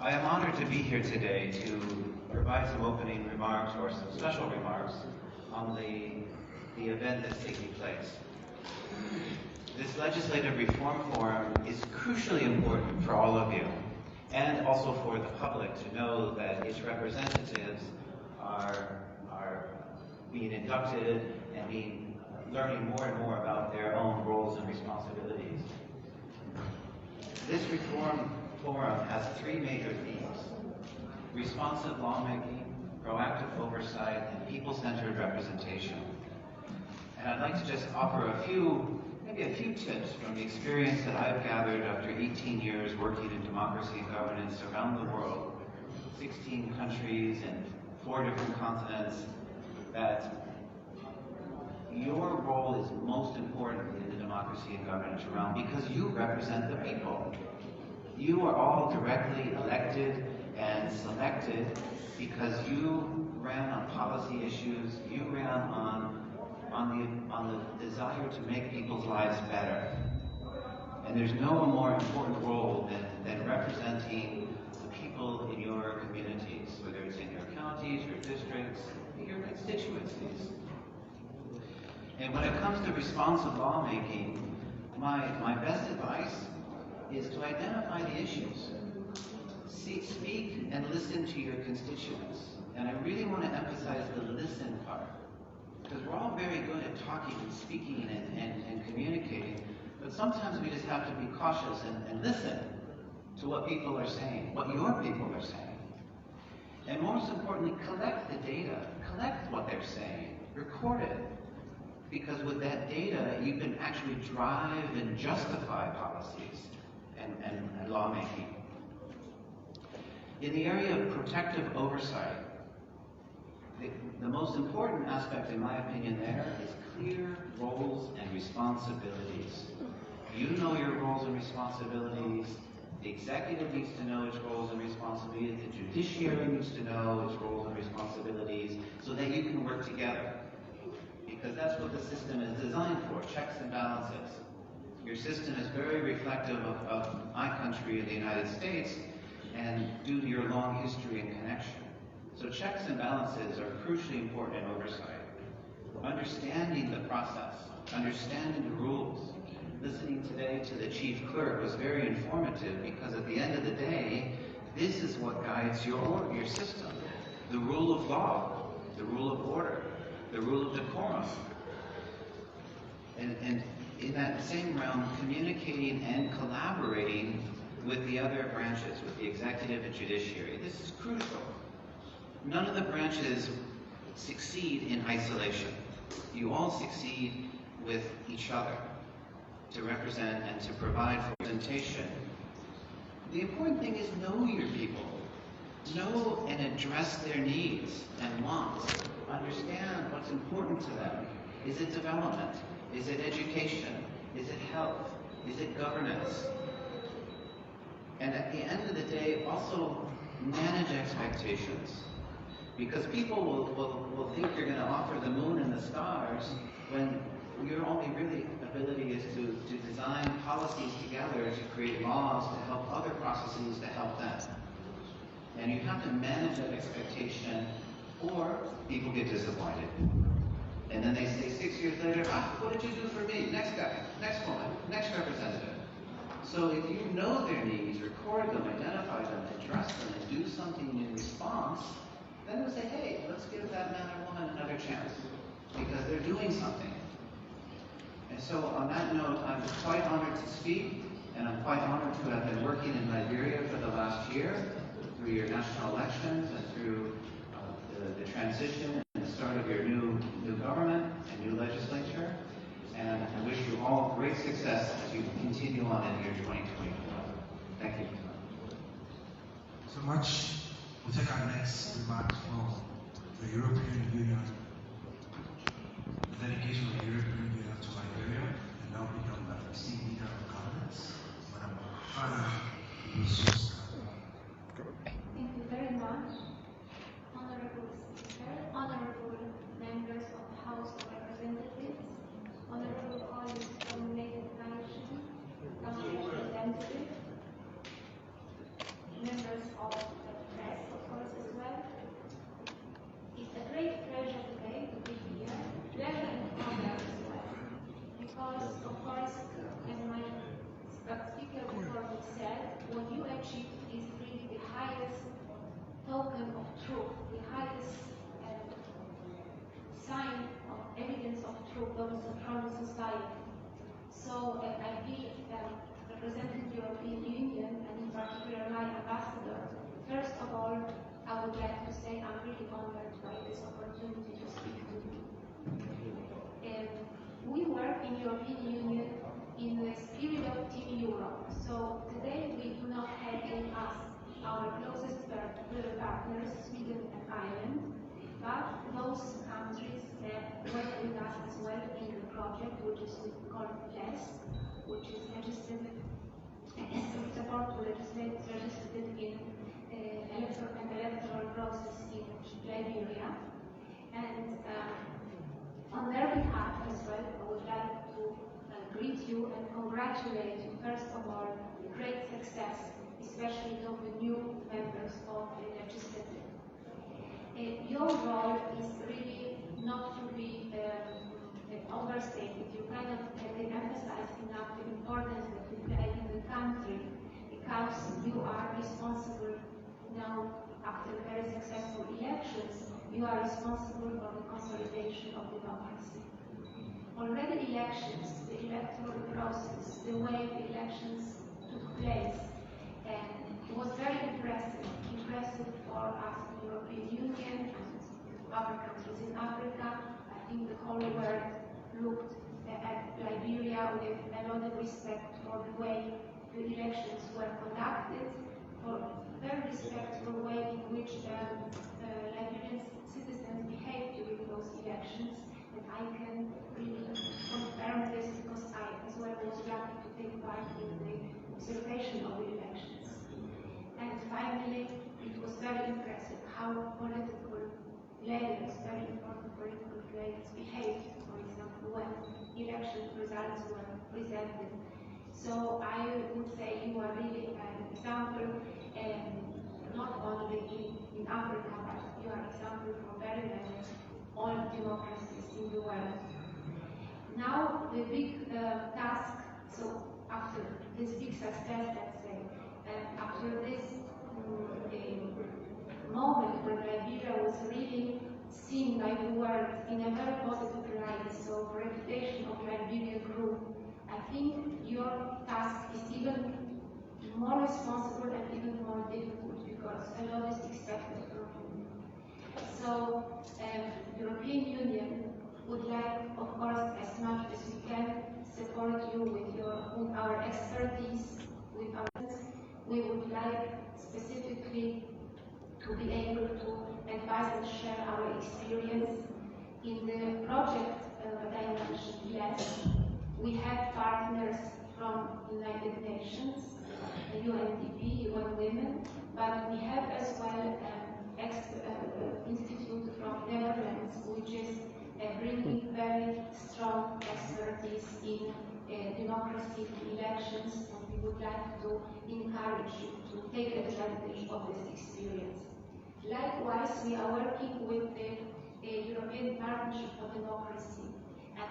I am honored to be here today to provide some opening remarks or some special remarks on the event that's taking place. This Legislative Reform Forum is crucially important for all of you, and also for the public to know that its representatives are being inducted and learning more and more about their own roles and responsibilities. This Reform Forum has three major themes: responsive lawmaking, proactive oversight, and people-centered representation. And I'd like to just offer maybe a few tips from the experience that I've gathered after 18 years working in democracy and governance around the world, 16 countries and 4 different continents, that your role is most important in the democracy and governance realm because you represent the people. You are all directly elected and selected because you ran on policy issues, you ran on the desire to make people's lives better. And there's no more important role than representing the people in your communities, whether it's in your counties, your districts, your constituencies. And when it comes to responsive lawmaking, my best advice is to identify the issues. Speak and listen to your constituents. And I really want to emphasize the listen part, because we're all very good at talking and speaking and communicating, but sometimes we just have to be cautious and listen to what people are saying, what your people are saying. And most importantly, collect the data, collect what they're saying, record it, because with that data, you can actually drive and justify policies and lawmaking. In the area of protective oversight, the most important aspect, in my opinion, there is clear roles and responsibilities. You know your roles and responsibilities. The executive needs to know its roles and responsibilities. The judiciary needs to know its roles and responsibilities so that you can work together. Because that's what the system is designed for, checks and balances. Your system is very reflective of my country, the United States, and due to your long history and connection. So checks and balances are crucially important in oversight. Understanding the process, understanding the rules. Listening today to the chief clerk was very informative because at the end of the day, this is what guides your system. The rule of law, the rule of order, the rule of decorum. And in that same realm, communicating and collaborating with the other branches, with the executive and judiciary. This is crucial. None of the branches succeed in isolation. You all succeed with each other to represent and to provide for representation. The important thing is know your people. Know and address their needs and wants. Understand what's important to them. Is it development? Is it education? Is it health? Is it governance? And at the end of the day, also manage expectations. Because people will think you're going to offer the moon and the stars when your only really ability is to design policies together to create laws to help other processes to help them. And you have to manage that expectation or people get disappointed. And then they say 6 years later, what did you do for me? Next guy, next woman, next representative. So if you know their needs, record them, identify them, address them, and do something in response, then we'll say, hey, let's give that man or woman another chance because they're doing something. And so on that note, I'm quite honored to speak, and I'm quite honored to have been working in Liberia for the last year through your national elections and through the transition and the start of your new government and new legislature. And I wish you all great success as you continue on in year 2024. Thank you. So much. We'll take our next remarks from the European Union, the delegation of the European Union to Liberia, and now become the esteemed leader of governance, Madam Anna Sousa. Thank you very much, Honorable Speaker, Honorable Members of the House of Representatives, Honorable colleagues from native nations, country representatives, European Union, and in particular my ambassador, first of all, I would like to say I'm really honored by this opportunity to speak to you. We work in European Union in the spirit of Team Europe. So today we do not have in us our closest partners, Sweden and Ireland, but those countries work with us as well in the project, which is called LES, which is legislative support to legislative in electoral process in Liberia. And on their behalf as well, I would like to greet you and congratulate you, first of all, great success, especially of the new members of the legislative. Your role is really not to be overstated. You cannot emphasize enough the importance that you play in the country, because you are responsible now, after very successful elections, you are responsible for the consolidation of democracy. Already elections, the electoral process, the way the elections took place, and it was very impressive for us in the European Union and other countries in Africa. I think the whole world looked at Liberia with a lot of respect for the way the elections were conducted, for a very respectful way in which Liberian citizens behaved during those elections. And I can really confirm this because I as well was lucky to take part in the observation of the elections. And finally, it was very impressive how political players, very important political players, behaved, for example, when election results were presented. So I would say you are really an example, not only in Africa, but you are an example for very many all democracies in the world. Now the big task, so after this big success, let's say, after this moment when Liberia was really seen by the world in a very positive light, so the reputation of Liberia grew, I think your task is even more responsible and even more difficult because a lot is expected from you. So the European Union would like, of course, as much as we can, support you with our expertise, with our. We would like specifically to be able to advise and share our experience in the project that I mentioned. Yes, we have partners from United Nations, UNDP, UN Women, but we have as well an institute from Netherlands, which is bringing very strong expertise in democracy, in elections, and we would like to encourage you to take advantage of this experience. Likewise, we are working with the European Partnership for Democracy, and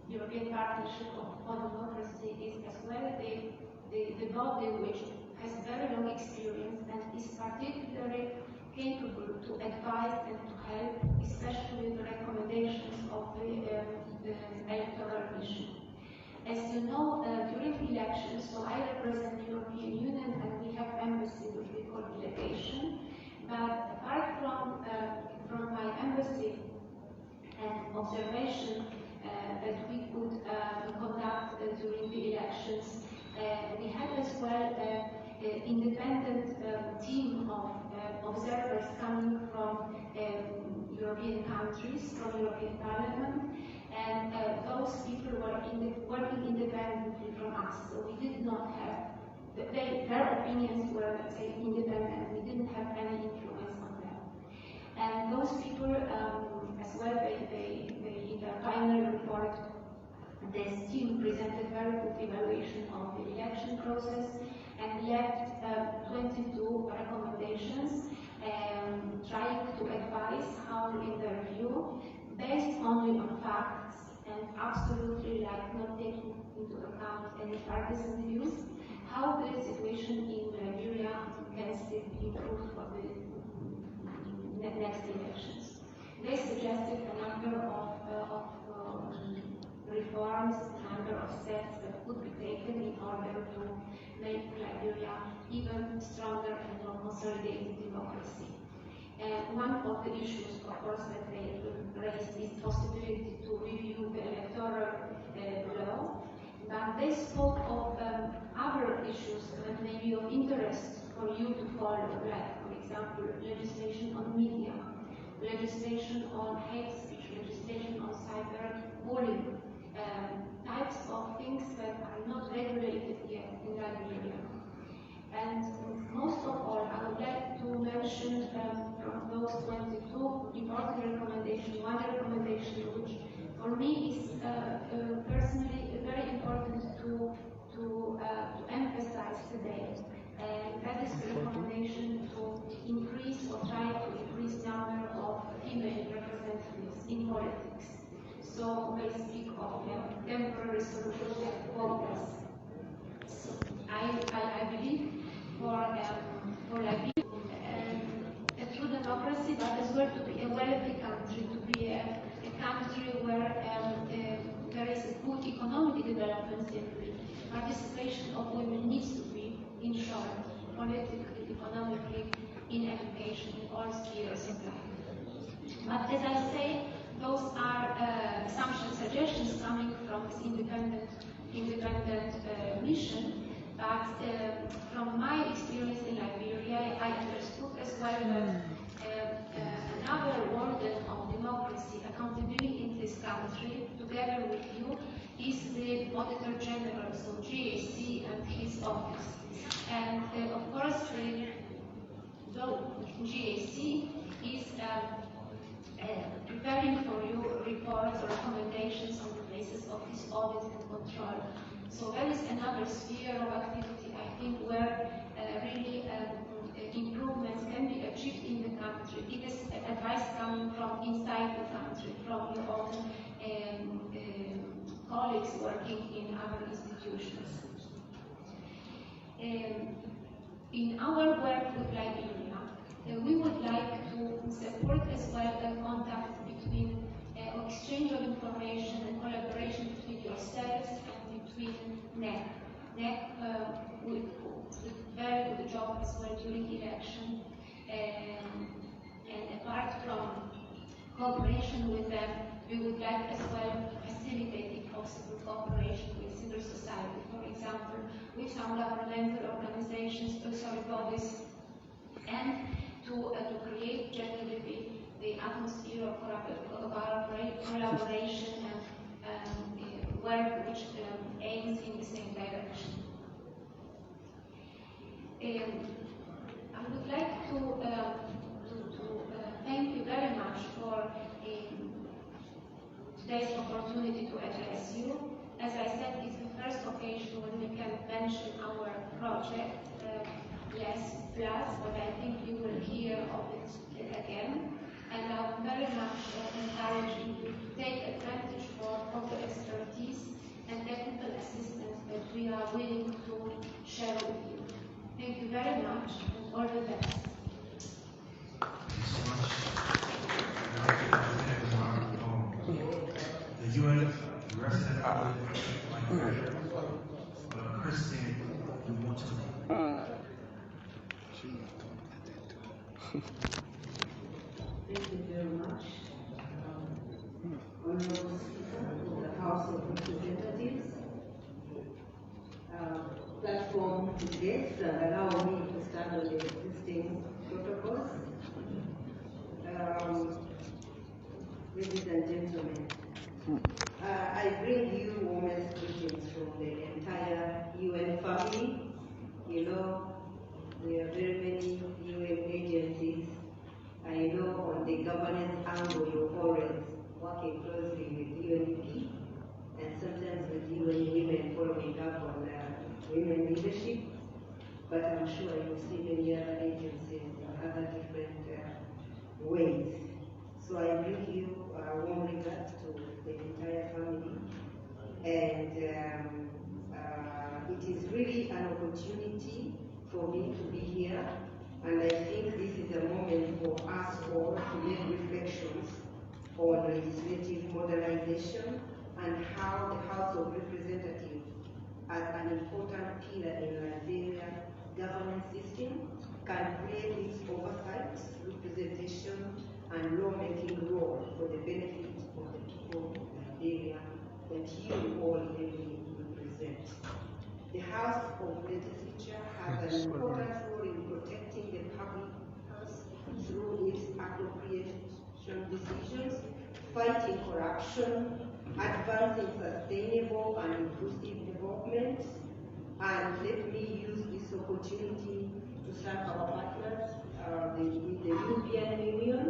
European Partnership for Democracy is as well the body which has very long experience and is particularly capable to advise and to help, especially with the recommendations of the electoral mission. As you know, during elections, so I represent the European Union and we have embassy, which we call delegation. But apart from my embassy and observation that we could conduct during the elections, we had as well an independent team of observers coming from European countries, from European Parliament, and those people were working independently from us. So we did not have, their opinions were, let's say, independent. We didn't have any influence on them. And those people, as well, they in their final report, this team presented very good evaluation of the election process and left 22 recommendations, trying to advise how, in their view, based only on facts and absolutely not taking into account any partisan views, how the situation in Liberia can still be improved for the next elections. They suggested a number of reforms, a number of steps that could be taken in order to make consolidated democracy. One of the issues, of course, that they raised is possibility to review the electoral law, but they spoke of other issues that may be of interest for you to follow, like, for example, legislation on media, legislation on hate speech, legislation on cyberbullying, types of things that are not regulated yet in Liberia. And most of all, I would like to mention from those 22 important recommendations, one recommendation which for me is personally very important to emphasize today. And that is the recommendation to increase or try to increase number of female representatives in politics. So they speak of temporary solutions and quotas. So I believe for Liberia, a true democracy, but as well to be a wealthy country, to be a country where there is a good economic development, and participation of women needs to be, in short, politically, economically, in education, in all spheres of life. But as I say, those are some suggestions coming from this independent mission. But from my experience in Liberia, I understood as well that another warden of democracy, accountability in this country, together with you, is the Auditor General, so GAC and his office. And of course, the GAC is preparing for you reports or recommendations on the basis of his audit and control. So there is another sphere of activity, I think, where really improvements can be achieved in the country. It is advice coming from inside the country, from your own colleagues working in other institutions. In our work with Liberia, we would like to support as well the contact between exchange of information and collaboration between yourselves and between NEC. NEC will very good job as well during election, and apart from cooperation with them, we would like as well to facilitate, if possible, cooperation with civil society, for example, with some governmental organizations, bodies, and to create generally the atmosphere of collaboration and work which aims in the same direction. I would like to thank you very much for today's opportunity to address you. As I said, it's the first occasion when we can mention our project, Less Plus, but I think you will hear of it again. And I'm very much encouraging you to take advantage of the expertise and technical assistance that we are willing to share with you. Thank you very much, and all the best. Thank you so much. The UN resident of Liberia, Christian, you want to Thank you very much. Honorable Speaker of the House of Representatives, platform guests, allow me to stand on the existing protocols. Ladies and gentlemen, I bring you warmest greetings from the entire UN family. You know, there are very many UN agencies. I know on the governance angle you're always working closely with UNDP and sometimes with UN Women following up on women leadership. But I'm sure you'll see many other agencies in other different ways. So I bring you warm regards to the entire family. And it is really an opportunity for me to be here. And I think this is a moment for us all to make reflections on legislative modernization and how the House of Representatives, as an important pillar in Liberia's governance system, can play its oversight, representation, and lawmaking role for the benefit of the people of Liberia that you all heavily represent. The House of Legislature has an important role in protecting the public health through its appropriation decisions, fighting corruption, advancing sustainable and inclusive development, and let me use this opportunity to thank our partners, the European Union,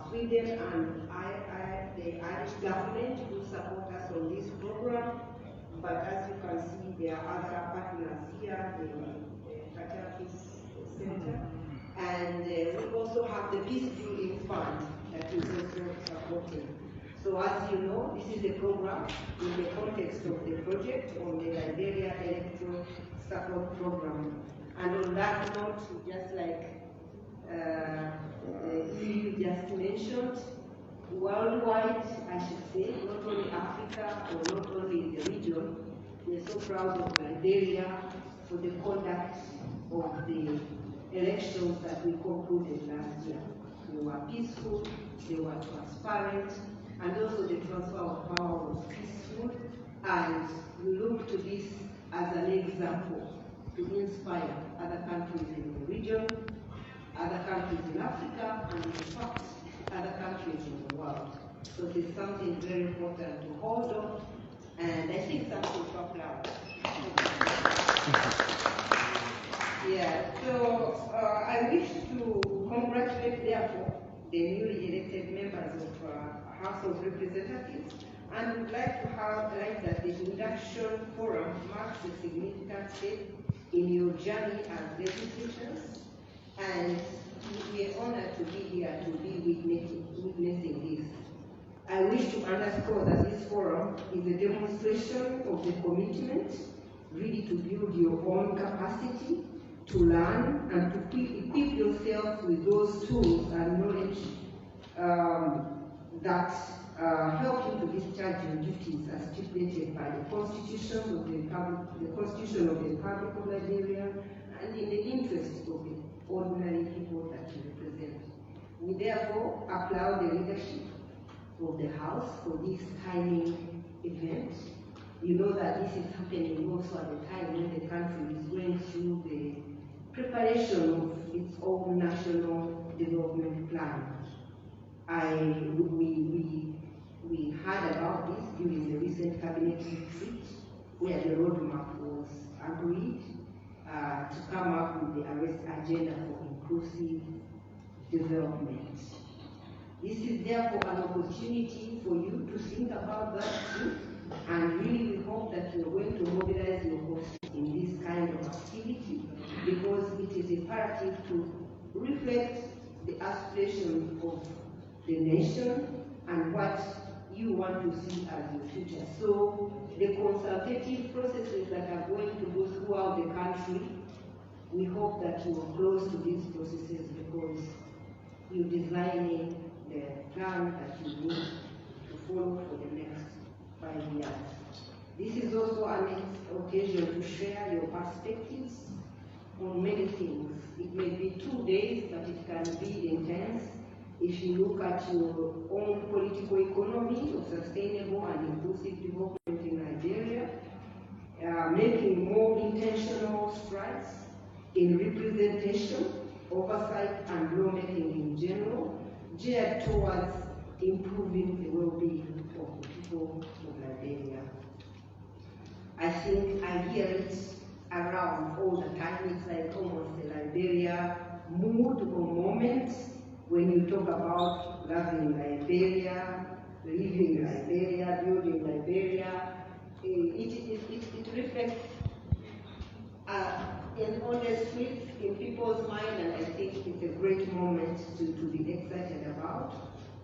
Sweden, and the Irish government who support us on this program. But as you can see, there are other partners here, the Qatar Peace Center, and we also have the Peace Building Fund that is also supporting. So as you know, this is a program in the context of the project on the Liberia Electoral Support Program. And on that note, just like you just mentioned, worldwide, I should say, not only Africa or not only the region, we're so proud of Liberia for the conduct of the elections that we concluded last year. They were peaceful, they were transparent, and also the transfer of power was peaceful, and we look to this as an example to inspire other countries in the region, other countries in Africa, and in fact, other countries in the world. So it is something very important to hold on, and I think something to applaud. Yeah, so I wish to congratulate, therefore, the newly elected members of House of Representatives, and would like to highlight that the induction forum marks a significant step in your journey as legislators, and we are honored to be here to be witnessing this. I wish to underscore that this forum is a demonstration of the commitment really to build your own capacity, to learn, and to equip yourself with those tools and knowledge that help you to discharge your duties as stipulated by the Constitution of the Republic of Liberia, and in the interest of the ordinary people that you represent. We therefore applaud the leadership of the House for this timely event. You know that this is happening also at the time when the country is going through the preparation of its own national development plan. We heard about this during the recent cabinet retreat, where the roadmap was agreed to come up with the arrest agenda for inclusive development. This is therefore an opportunity for you to think about that too, and really we hope that you're going to mobilize your forces in this kind of activity, because it is imperative to reflect the aspirations of the nation and what you want to see as your future. So the consultative processes that are going to go throughout the country, we hope that you are close to these processes, because you're designing the plan that you need to follow for the next 5 years. This is also an occasion to share your perspectives on many things. It may be 2 days, but it can be intense if you look at your own political economy of sustainable and inclusive development in Liberia, making more intentional strides in representation, oversight, and lawmaking in general, geared towards improving the well-being of the people of Liberia. I think I hear it around all the time. It's like almost a Liberia mood or moment when you talk about loving Liberia, living Liberia, building Liberia. It reflects an honest truth in people's mind, and I think it's a great moment to be excited about.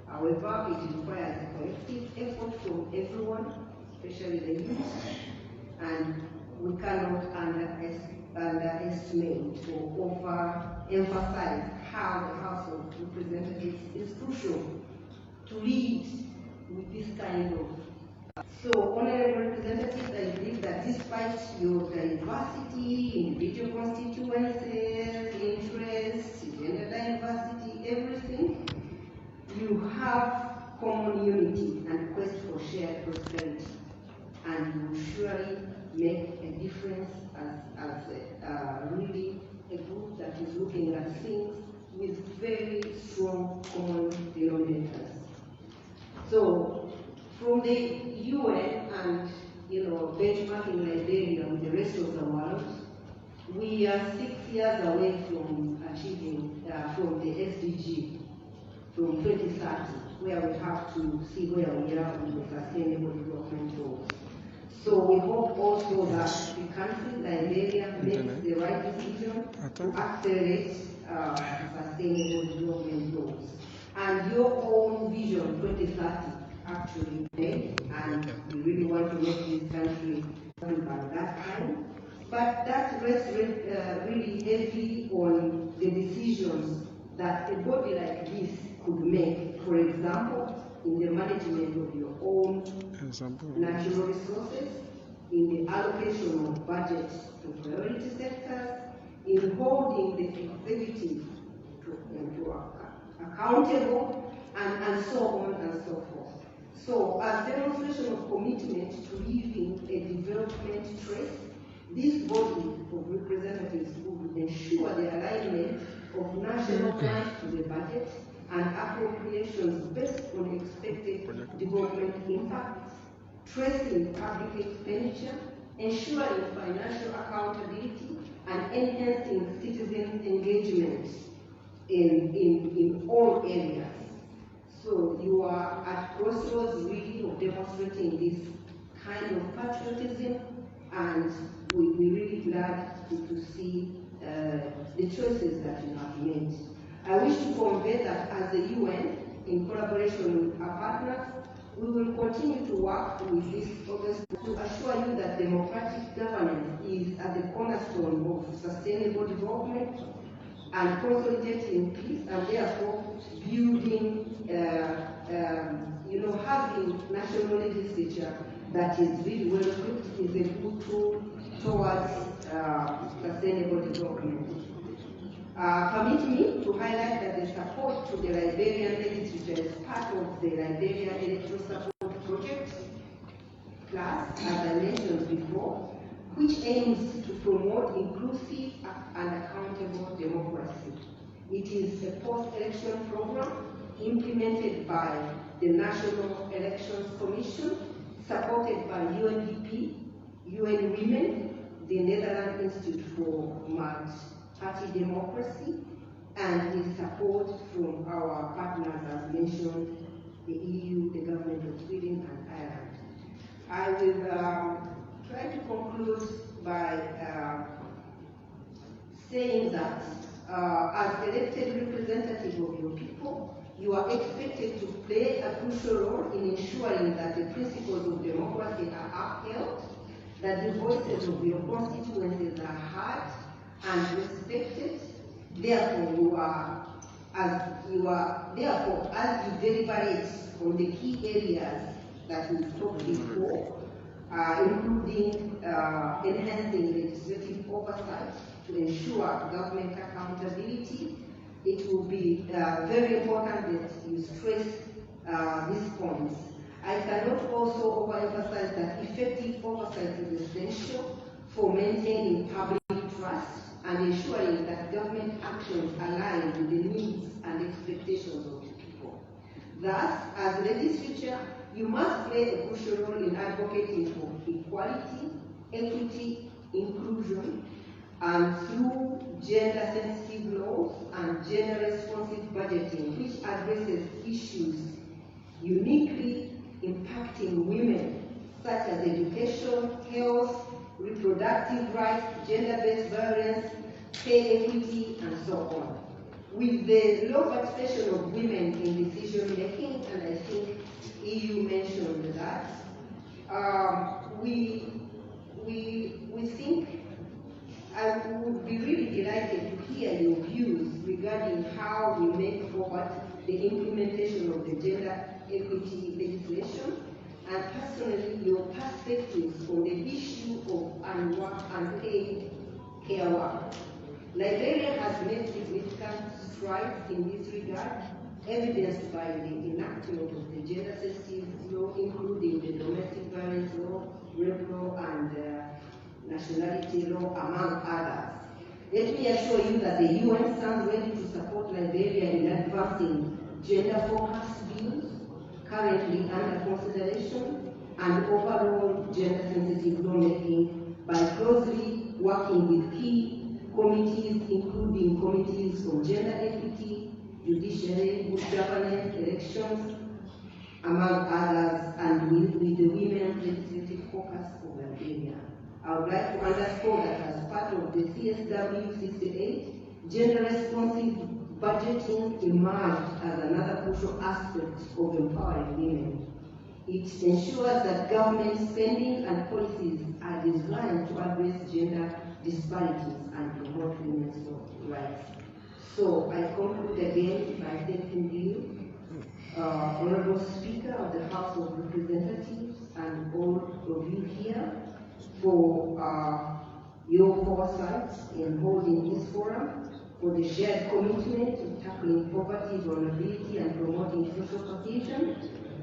However, it requires a collective effort from everyone, especially the youth, and we cannot underestimate or overemphasize how the House of Representatives is crucial to lead with this kind of So, honorable representatives, I believe that despite your diversity, individual constituencies, interests, gender diversity, everything, you have common unity and quest for shared prosperity, and you will surely make a difference as really a group that is looking at things with very strong common denominators. So, from the UN and benchmarking Liberia with the rest of the world, we are 6 years away from achieving from the SDG from 2030, where we have to see where we are with the sustainable development goals. So we hope also that the country, Liberia, makes the right decision to accelerate sustainable development goals. And your own vision 2030 actually made, and we really want to make this country by that time. But that rests really heavily on the decisions that a body like this could make. For example, in the management of your own natural resources, in the allocation of budget to priority sectors, in holding the executive to accountable, and so on and so forth. So, as demonstration of commitment to leaving a development trace, this body of representatives will ensure the alignment of national plans to the budget and appropriations based on expected development impacts, tracing public expenditure, ensuring financial accountability, and enhancing citizen engagement in all areas. So you are at crossroads really of demonstrating this kind of patriotism, and we're really glad to see the choices that you have made. I wish to convey that as the UN, in collaboration with our partners, we will continue to work with this August to assure you that democratic governance is at the cornerstone of sustainable development and consolidating peace, and therefore building, having national legislature that is really well equipped is a good tool towards sustainable development. Permit me to highlight that the support to the Liberian legislature is part of the Liberian Electoral Support Project, as I mentioned before, which aims to promote inclusive and accountable democracy. It is a post-election program implemented by the National Elections Commission, supported by UNDP, UN Women, the Netherlands Institute for Multi-Party Democracy, and with support from our partners, as mentioned, the EU, the government of Sweden, and Ireland. I will try to conclude by saying that as elected representative of your people, you are expected to play a crucial role in ensuring that the principles of democracy are upheld, that the voices of your constituencies are heard and respected. Therefore, as you deliberate on the key areas that we talked before, including enhancing legislative oversight to ensure government accountability, it will be very important that you stress these points. I cannot also overemphasize that effective oversight is essential for maintaining public trust and ensuring that government actions align with the needs and expectations of the people. Thus, as legislature, you must play a crucial role in advocating for equality, equity, inclusion, and through gender-sensitive laws and gender-responsive budgeting, which addresses issues uniquely impacting women, such as education, health, reproductive rights, gender-based violence, pay equity, and so on. With the low participation of women in decision-making, and I think EU mentioned that, we think I would be really delighted to hear your views regarding how we make forward the implementation of the gender equity legislation and personally your perspectives on the issue of unpaid care work. Liberia has made significant strides in this regard, evidenced by the enactment of the gender-sensitive law, including the domestic violence law, rape law, and nationality law, among others. Let me assure you that the UN stands ready to support Liberia in advancing gender-focused bills currently under consideration and overall gender-sensitive lawmaking by closely working with key committees, including committees on gender equity, judiciary, good governance, elections, among others, and with the Women Legislative Caucus of Liberia. I would like to underscore that as part of the CSW 68, gender-responsive budgeting emerged as another crucial aspect of empowering women. It ensures that government spending and policies are designed to address gender disparities and promote women's rights. So I conclude again by thanking you, Honorable Speaker of the House of Representatives, and all of you here for your foresight in holding this forum, for the shared commitment to tackling poverty, vulnerability, and promoting social cohesion.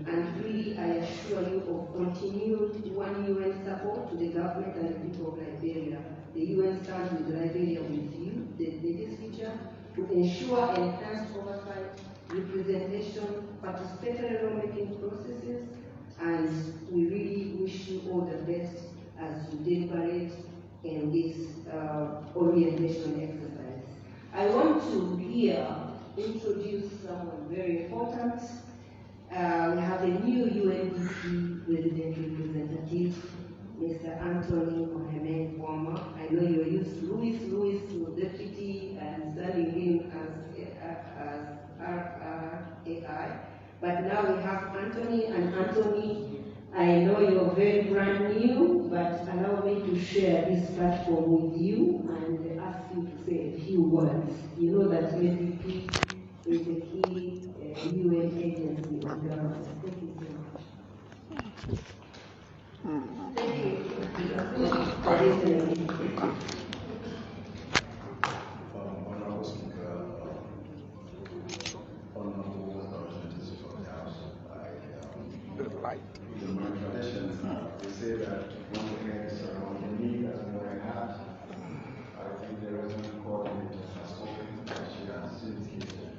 And really, I assure you of continued UN support to the government and the people of Liberia. The UN stands with Liberia with you, the legislature, to ensure enhanced oversight, representation, participatory lawmaking processes, and we really wish you all the best as you deliberate in this orientation exercise. I want to here introduce someone very important. We have a new UNDP resident representative, Mr. Anthony Mohamed Wama. I know you're used to Louis to deputy and standing in as RRAI, but now we have Anthony, and Anthony, I know you're very brand new, but allow me to share this platform with you and ask you to say a few words. You know that UNDP is a key UN agency of government. Thank you so much. Thank you for listening. Honorable Speaker, honorable representatives of the House, in my tradition, they say that one thing is around the knee doesn't know I have. I think the resident coordinator has spoken, and she has indicated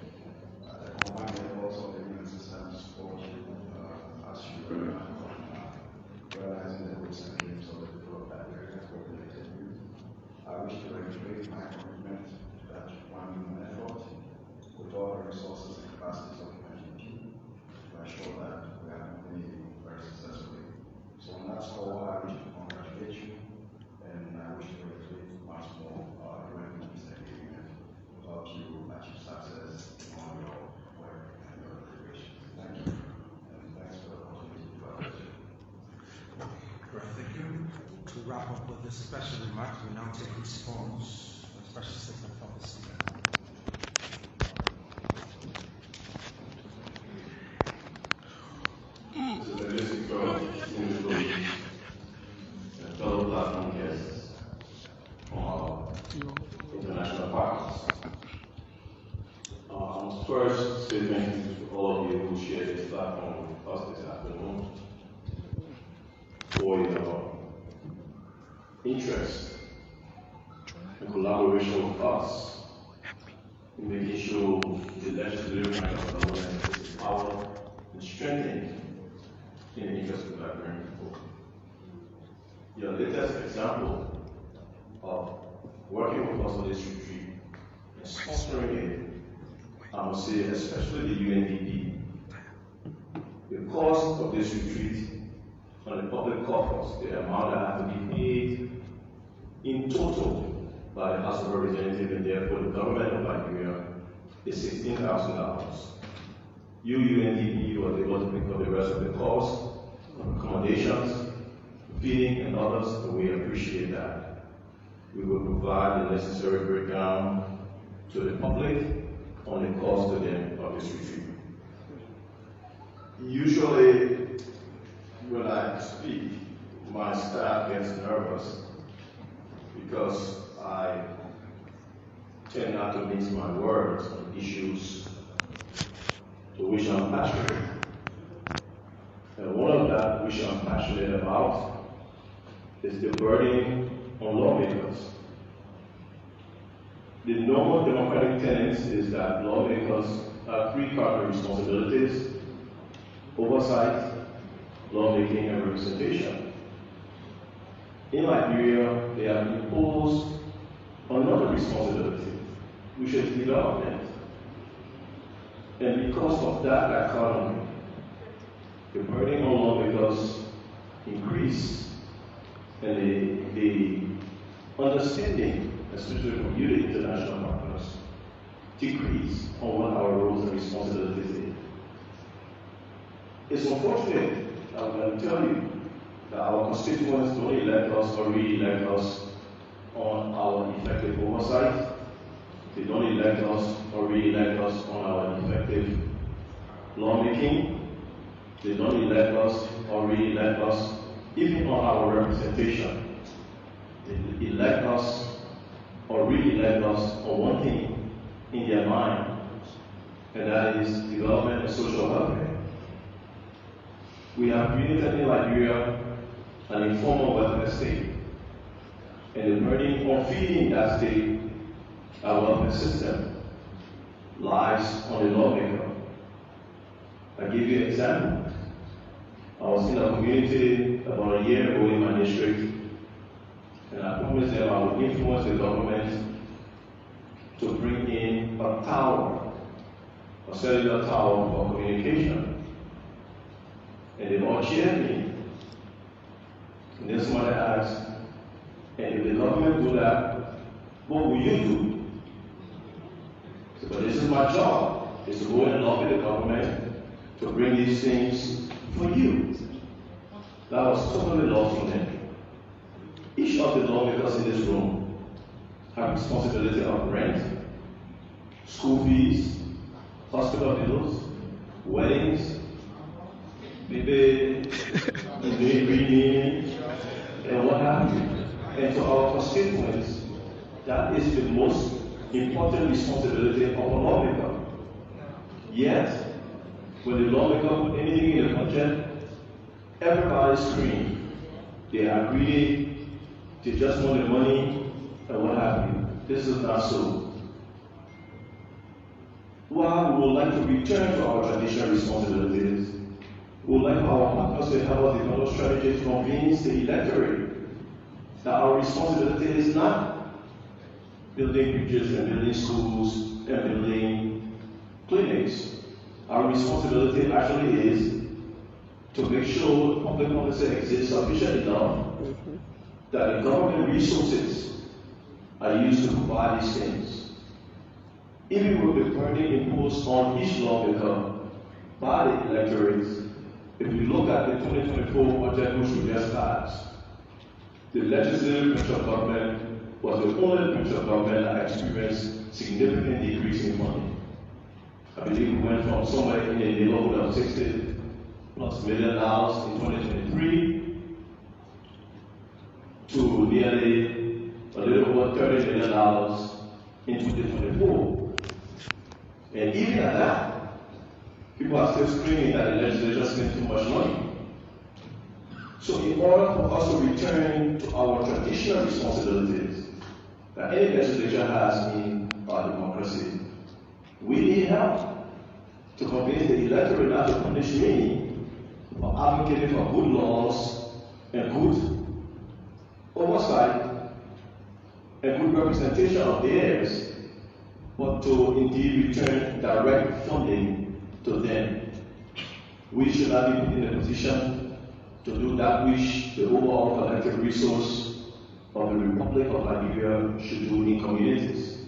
the command levels of the immune system support you as you are realizing the hopes and dreams of the people of Liberia populated youth. I wish to reiterate my commitment to that one human effort with all the resources and capacities of UNDP to ensure that we are moving very successfully. So on that score, I wish to congratulate you, and I wish to reiterate once more UN peace agreement without you achieve success in all your work and your deliberations. Thank you, and thanks for the opportunity to address you. Right, thank you. To wrap up with this special remark, we now take response, a special statement from the speaker. Mr. Speaker, and fellow platform guests from our international partners. I must first say thank you to all of you who shared this platform with us this afternoon for your interest and collaboration with us in making sure the legislative right of government is empowered and strengthened in the interest of Liberian people. Your latest example of working with us on this retreat and sponsoring it, I must say, especially the UNDP. The cost of this retreat on the public coffers, the amount that has to be paid in total by the House of Representatives and therefore the government of Liberia is $16,000. You, UNDP, was able to pick up the rest of the costs, accommodations, feeding, and others, and we appreciate that. We will provide the necessary breakdown to the public on the cost to them of this retreat. Usually, when I speak, my staff gets nervous because I tend not to mince my words on issues to which I'm passionate. And one of that which I'm passionate about is the burden on lawmakers. The normal democratic tenets is that lawmakers have three cardinal responsibilities: oversight, lawmaking, and representation. In Liberia, they have imposed another responsibility, which is development. And because of that dichotomy, the burden on lawmakers increase, and the understanding, especially from you, the international partners, decrease on what our roles and responsibilities are. It's unfortunate, I'm going to tell you, that our constituents don't elect us or re-elect us on our effective oversight. They don't elect us or re-elect us on our effective lawmaking. They don't elect us or re-elect us even on our representation. They elect us or re-elect us on one thing in their mind, and that is development and social welfare. We have created in Liberia an informal welfare state, and the burden on feeding that state, our welfare system, lies on the lawmaker. I'll give you an example. I was in a community about a year ago in my district, and I promised them I would influence the government to bring in a tower, a cellular tower for communication. And they all cheered me. And then somebody asked, and if the government do that, what will you do? I said, but this is my job, is to go and lobby the government to bring these things for you. That was totally lost from them. Each of the lawmakers in this room have responsibility of rent, school fees, hospital bills, weddings, baby, reading, and what have you. And to our constituents, that is the most important responsibility of a lawmaker. Yet, when the lawmaker put anything in the budget, everybody screams. They are greedy, they just want the money, and what have you. This is not so. While we would like to return to our traditional responsibilities, we would like our partners to help us develop strategies to convince the electorate that our responsibility is not building bridges and building schools and building clinics. Our responsibility actually is to make sure public policy exists sufficient enough that the government resources are used to provide these things. Even with the burden imposed on each lawmaker by the electorate, if we look at the 2024 budget which we just passed, the legislative branch of government was the only branch of government that experienced significant decrease in funding. I believe we went from somewhere in the neighborhood of $60+ million in 2023 to nearly a little over $30 million in 2024. And even at that, people are still screaming that the legislature spent too much money. So in order for us to return to our traditional responsibilities that any legislature has in our democracy, we need help to convince the electorate not to punish me for advocating for good laws and good oversight and good representation of theirs, but to indeed return direct funding to them. We should not be put in a position to do that which the overall collective resource of the Republic of Liberia should do in communities.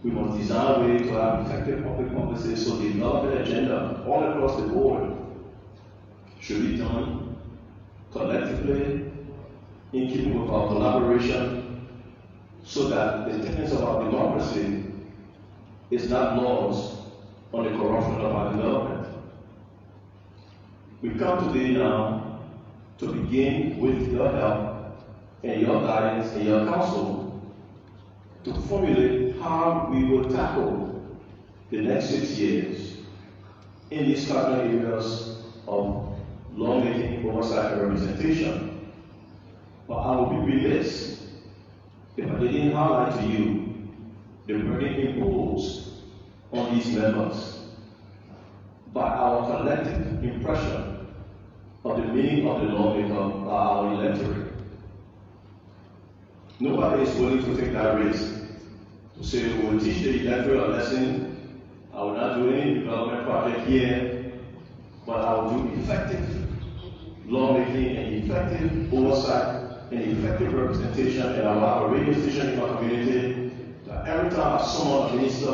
We must design a way to have effective public policy so the development agenda all across the board should be done collectively in keeping with our collaboration so that the tenets of our democracy is not lost on the corruption of our development. We come today now to begin with your help and your guidance and your counsel to formulate how we will tackle the next 6 years in these cardinal areas of lawmaking, oversight, and representation. But I will be remiss if I didn't highlight to you the burden imposed on these members by our collective impression of the meaning of the lawmaker by our electorate. Nobody is willing to take that risk to say we will teach the electorate a lesson. I will not do any development project here, but I will do effective lawmaking and effective oversight and effective representation, and I will have a radio station in our community that every time I summon a minister,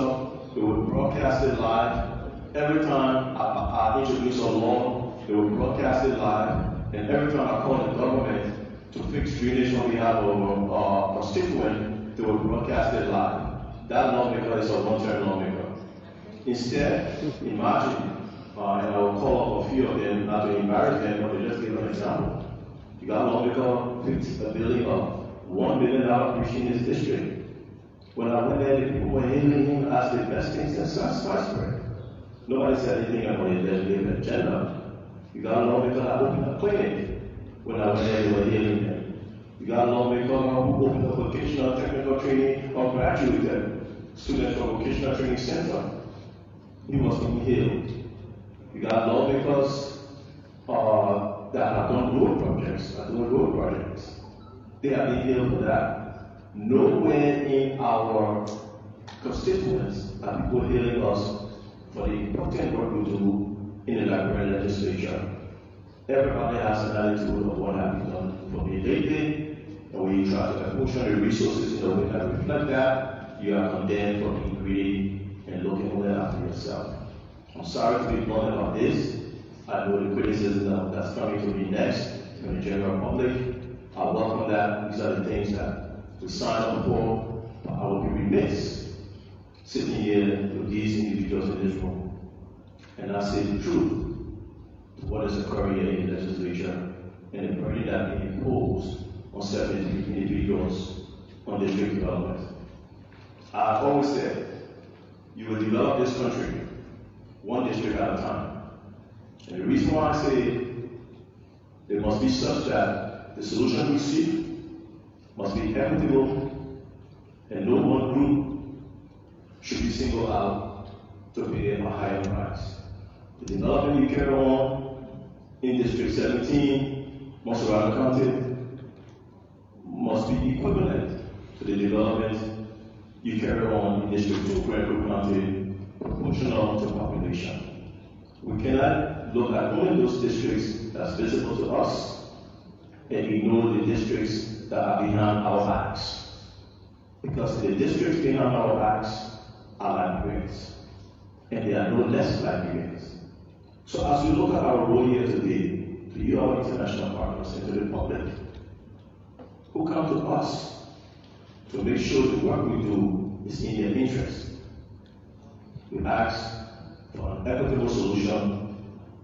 they will broadcast it live. Every time I introduce a law, they will broadcast it live. And every time I call the government to fix drainage on behalf of our constituent, they will broadcast it live. That lawmaker is a one-term lawmaker. Instead, imagine, and I will call up a few of them, not to embarrass them, but to just give an example. You got a lawmaker fixed a building of $1 million preaching in his district. When I went there, the people were hailing him as the best thing since sliced bread. Nobody said anything about his legislative agenda. You got a lawmaker that opened a clinic. When I went there, they were hailing him. You got a lawmaker who opened a vocational technical training or graduated students from vocational training center. He was being hailed. You got lawmakers that have done road projects. They have been hailed for that. Nowhere in our constituents are people hailing us for the important work we do in the Liberian legislature. Everybody has an attitude of what have been done for me lately, and we try to apportion the resources in a way that reflect that. You are condemned for being greedy and looking only after yourself. I'm sorry to be blunt about this. I know the criticism that's coming to me next from the general public. I welcome that. These are the things that we sign up for. But I will be remiss sitting here with these individuals in this room and not say the truth to what is occurring here in the legislature and the burden that being imposed on certain individuals on district development. I've always said, you will develop this country one district at a time. And the reason why I say it must be such that the solution we seek must be equitable and no one group should be singled out to pay a higher price. The development you carry on in District 17, Monserrat County, must be equivalent to the development you carry on in District 2, Cranbrook County, proportional to population. We cannot look at only those districts that's visible to us and ignore the districts that are behind our backs. Because the districts behind our backs are Liberians, and they are no less Liberians. So as we look at our role here today, to you, our international partners, and to the public, who come to us to make sure the work we do is in their interest, we ask for an equitable solution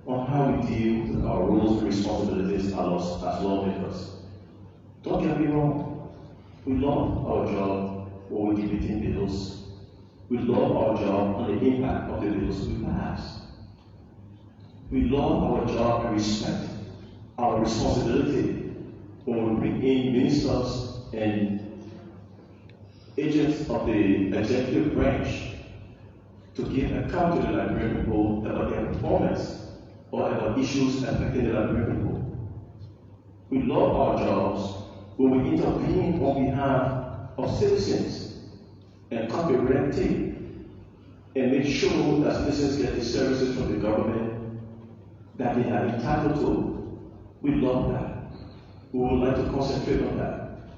on how we deal with our roles and responsibilities as lawmakers. Don't get me wrong, we love our job when we're debating bills. We love our job on the impact of the bills we pass. We love our job and respect our responsibility when we bring in ministers and agents of the executive branch to give account to the Liberian people about their performance or about issues affecting the Liberian people. We love our jobs when we intervene on behalf of citizens and cut the red tape and make sure that citizens get the services from the government that they are entitled to. We love that. We would like to concentrate on that.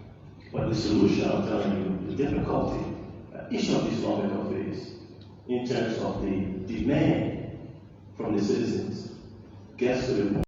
But the solution, I'm telling you, the difficulty that each of these lawmakers face in terms of the demand from the citizens gets to the point